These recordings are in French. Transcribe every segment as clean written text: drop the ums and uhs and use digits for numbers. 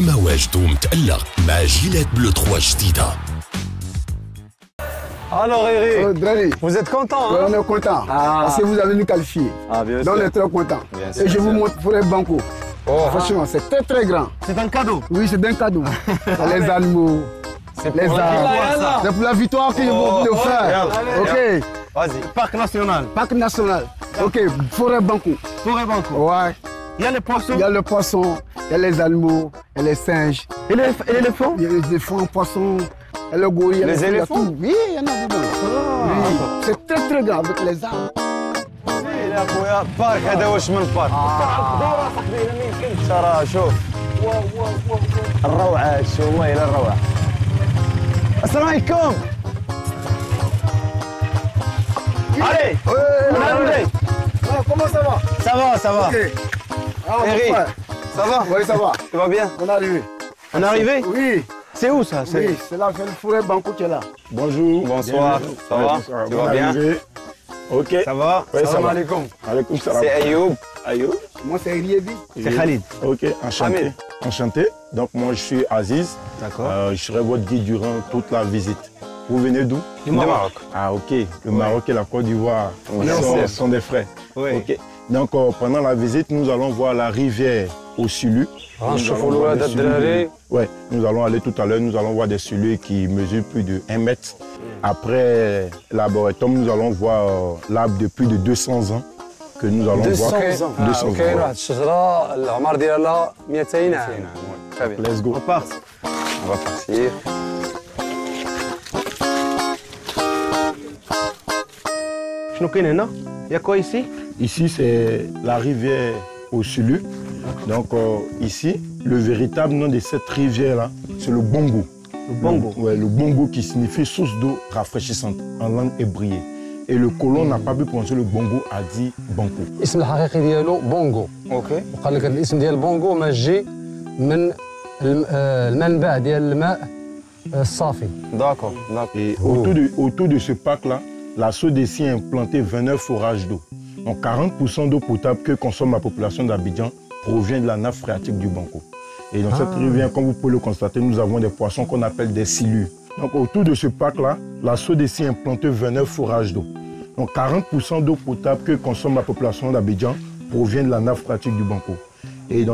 ديما واجد ومتألق مع جيلات بلو 3 جديدة. Alors Eric, vous êtes content hein? Oui, on est content parce que vous avez nous qualifié. Ah, bien sûr. Donc on est très content. Et je vous montre pour les banco. Oh, franchement, c'est très très grand. C'est un cadeau. Oui, c'est un cadeau. Les animaux, les arbres. C'est pour la victoire que je vous le faire. Ok. Vas-y. Parc national. Parc national. Ok, forêt banco. Forêt banco. Ouais. Il y a les poissons. Il y a le poisson, il y a les animaux, il y a les singes. Et l'éléphant? Il y a les éléphants, poissons. Et le gorille, les éléphants? Oui, il y en a dedans. Oui. C'est très très grand avec les arbres. يا خويا بارك هذا واش من بارك دورة صاحبي انا ما يمكنش ترى شوف الروعة هادشي والله الا الروعة السلام عليكم Allez on a roulé. Comment ça va? Ça va. Ok. Eric, ça va? Oui, ça va. Tu vas bien? On est arrivé. On est arrivé? Oui. C'est où ça? Oui, c'est là, c'est le forêt banco qui est là. Bonjour. Bonsoir. Ça va? Tu vas bien? Ok. Ça va? Oui, Salam ça va. alaikum. Alaikum salam. C'est Ayoub. Ayoub. Moi, c'est Riebi. C'est Khalid. Ok, enchanté. Hamid. Enchanté. Donc moi je suis Aziz. D'accord. Je serai votre guide durant toute la visite. Vous venez d'où? Du Maroc. Ah ok. Le Maroc et la Côte d'Ivoire sont des frères. Oui. Ok. Donc pendant la visite, nous allons voir la rivière au Sulu. Ouais, nous allons aller tout à l'heure, nous allons voir des sulus qui mesurent plus de 1 mètre. Après l'arboretum, nous allons voir l'arbre de plus de 200 ans que nous allons voir. 200 ans. 200 ans. كاين واحد الشجره العمر ديالها 200 عام. Très bien. Let's go. On part. On va partir. شنو كاين هنا؟ يا quoi ici? Ici, c'est la rivière au Sulu. Donc ici, le véritable nom de cette rivière-là, c'est le Bongo. Le Bongo. Ouais, le Bongo qui signifie source d'eau rafraîchissante en langue hébraïe. Et le colon n'a pas pu prononcer le Bongo, a dit Banco. الاسم الحقيقي ديالو بونغو. اوكي. وقال لك هذا الاسم ديال بونغو ما جي من المنبع ديال الماء الصافي. D'accord. Et autour de ce parc-là, la SODECI a implanté 29 forages d'eau. Donc 40% d'eau potable que consomme la population d'Abidjan provient de la nappe phréatique du Banco. Et dans cette rivière, comme vous pouvez le constater, nous avons des poissons qu'on appelle des silures. Donc autour de ce parc-là, la SODECI a implanté 29 forages d'eau. Donc 40% d'eau potable que consomme la population d'Abidjan provient de la nappe phréatique du Banco. Et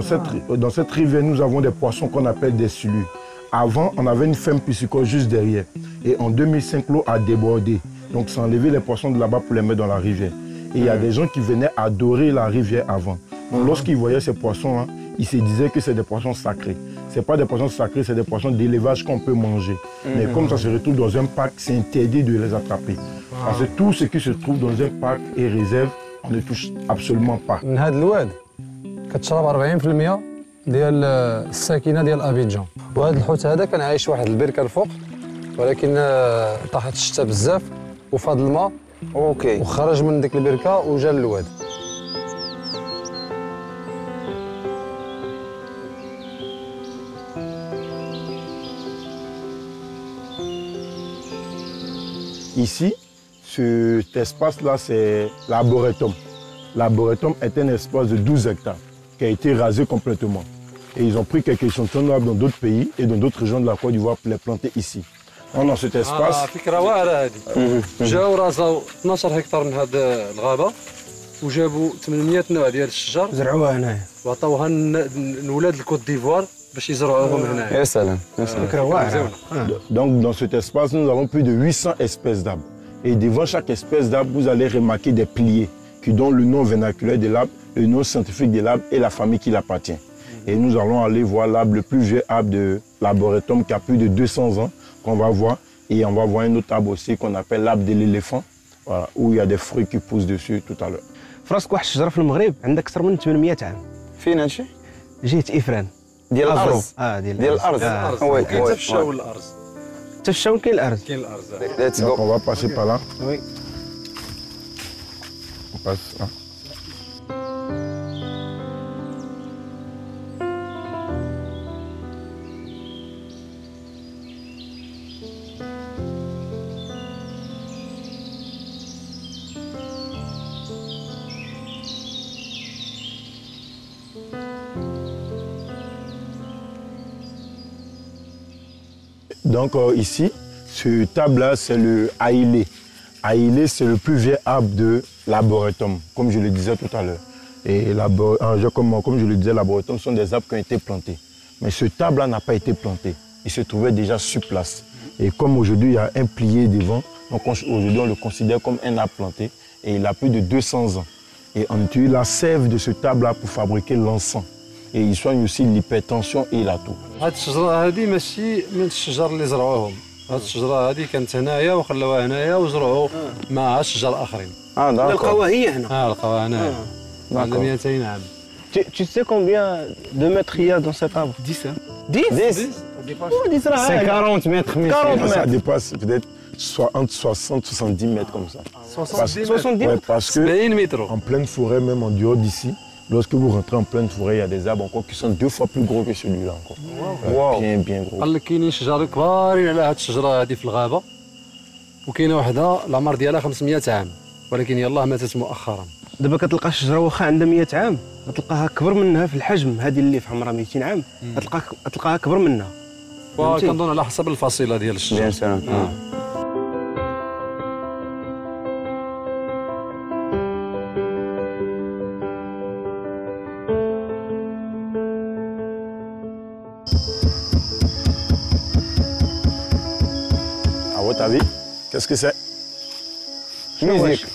dans cette rivière, nous avons des poissons qu'on appelle des silures. Avant, on avait une ferme piscicole juste derrière. Et en 2005, l'eau a débordé. Donc ça a enlevé les poissons de là-bas pour les mettre dans la rivière. Et il y a des gens qui venaient adorer la rivière avant. Donc lorsqu'ils voyaient ces poissons-là, ils se disaient que c'est des poissons sacrés. Ce n'est pas des poissons sacrés, c'est des poissons d'élevage qu'on peut manger. Mais comme ça se retrouve dans un parc, c'est interdit de les attraper. Parce que tout ce qui se trouve dans un parc et réserve, on ne touche absolument pas. من هذا الواد كتشرب 40% ديال الساكنه ديال ابيجان. وهذا الحوت هذا كان عايش واحد البركه الفوق ولكن طاحت الشتاء بزاف وفاض الماء. اوكي. وخرج من ديك البركه وجا للواد. Ici, cet espace-là, c'est l'arboretum. L'arboretum est un espace de 12 hectares qui a été rasé complètement. Et ils ont pris quelques échantillons dans d'autres pays et dans d'autres régions de la Côte d'Ivoire pour les planter ici. Dans cet espace... فكره واعره هذه. جاو راسوا 12 هكتار من هذه الغابه وجابوا 800 نوع ديال الشجر زرعوها هنايا. وعطاوها لولاد الكوت ديفوار باش يزرعوهم هنايا. يا سلام. فكرة واعرة. Donc dans cet espace, nous avons plus de 800 espèces d'arbres. Et devant chaque espèce d'arbre, vous allez remarquer des piliers qui donnent le nom vernaculaire de l'arbre, le nom scientifique de l'arbre et la famille qui l'appartient. Et nous allons aller voir l'arbre, le plus vieux arbre de l'arboretum qui a plus de 200 ans, qu'on va voir. Et on va voir un autre arbre aussi qu'on appelle l'arbre de l'éléphant, voilà, où il y a des fruits qui poussent dessus tout à l'heure. فراسك واحد الشجره في المغرب عندك اكثر من 800 عام. فين هادشي؟ جهه افران ديال الارض. ديال الارض. وي وي. تفشاو الارض. تفشاو كاين الارض. كاين الارض. Let's Donc go. on va passer par là. Oui. On passe là. Donc ici, ce table-là, c'est le haïlé. Haïlé, c'est le plus vieux arbre de l'arboretum, comme je le disais tout à l'heure. Et comme je le disais, l'arboretum sont des arbres qui ont été plantés. Mais ce table-là n'a pas été planté. Il se trouvait déjà sur place. Et comme aujourd'hui, il y a un plié devant, donc aujourd'hui, on le considère comme un arbre planté. Et il a plus de 200 ans. Et on utilise la sève de ce table-là pour fabriquer l'encens. Et il soigne aussi l'hypertension et la toux. هاد الشجرة هادي ماشي من الشجر اللي زرعوهم. هاد الشجرة هادي كانت هنايا وخلوها هنايا وزرعوا معها شجر آخرين. لقاوها هي هنا. لقاوها هنايا. عندها 200 عام. Tu sais combien de mètres il y a dans cet arbre? 10. 10? C'est 40 mètres. 40 Ça mètres. dépasse peut-être entre 60 et 70 mètres comme ça. 70 Ouais, mètres. parce que 70 متر. en pleine forêt, même en dehors d'ici, lorsque vous rentrez en pleine forêt, il y a des arbres encore qui sont 2 fois plus gros que celui-là encore. Bien, bien gros. قال لك كاينين شجر كبارين على هاد الشجرة هادي في الغابة. وكاينة وحدة العمر ديالها 500 عام. ولكن يلاه ماتت مؤخرا. دابا كتلقى الشجره واخا عندها 100 عام غتلقاها كبر منها في الحجم. هذه اللي في عمرها 200 عام غتلقاها كبر منها. وكنظن على حسب الفصيلة ديال الشجر. À votre avis, qu'est-ce que c'est? Musique.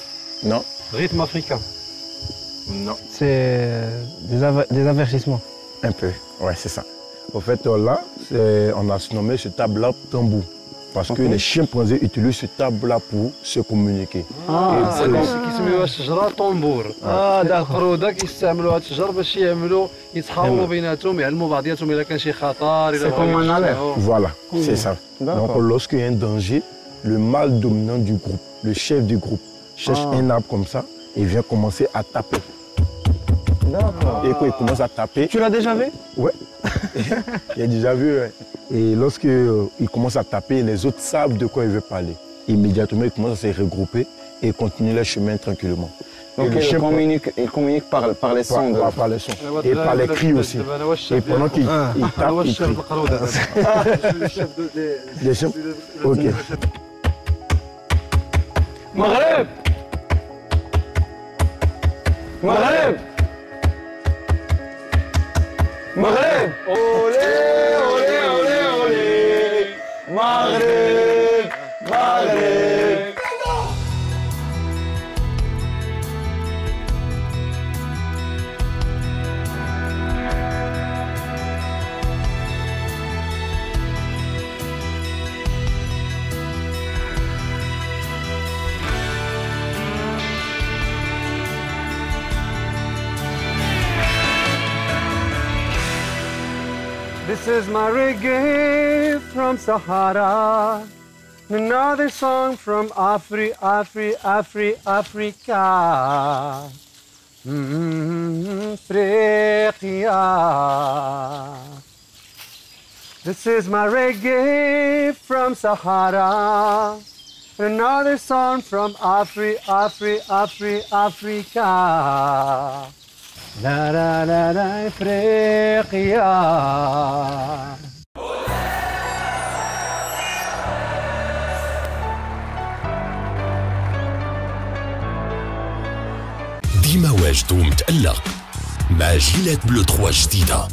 Non. ريتم افريكان. Non. C'est des avertissements. Un peu. Ouais, c'est ça. Au fait, là, on a nommé ce table-là tambour. Parce que les chimpanzés utilisent ce table-là pour se communiquer. كيسميوها الشجرة طنبور. القرودة كيستعملوا هاد الشجر باش يتحاوروا بيناتهم يعلموا بعضياتهم إلا كان شي خطر إلا بغاو. Voilà, c'est ça. Donc, lorsqu'il y a un danger, le mâle dominant du groupe, le chef du groupe, cherche un arbre comme ça et vient commencer à taper. D'accord. Et quand il commence à taper... Tu l'as déjà vu? Ouais. Il a déjà vu, ouais. Et lorsqu'il commence à taper, les autres savent de quoi il veut parler. Immédiatement, ils commencent à se regrouper et continuer leur chemin tranquillement. Donc il communique par les sons. Par les sons. Et par les cris aussi. Et pendant qu'il tape, il crie. Les chefs. Ok. Maghreb. Maghreb. Maghreb. Olé, olé, olé, olé. Maghreb. Maghreb. This is my reggae from Sahara. Another song from Africa. Africa. This is my reggae from Sahara. Another song from Africa. La la la la Africa. ديما واجد ومتألق مع جيلات بلو 3 جديدة.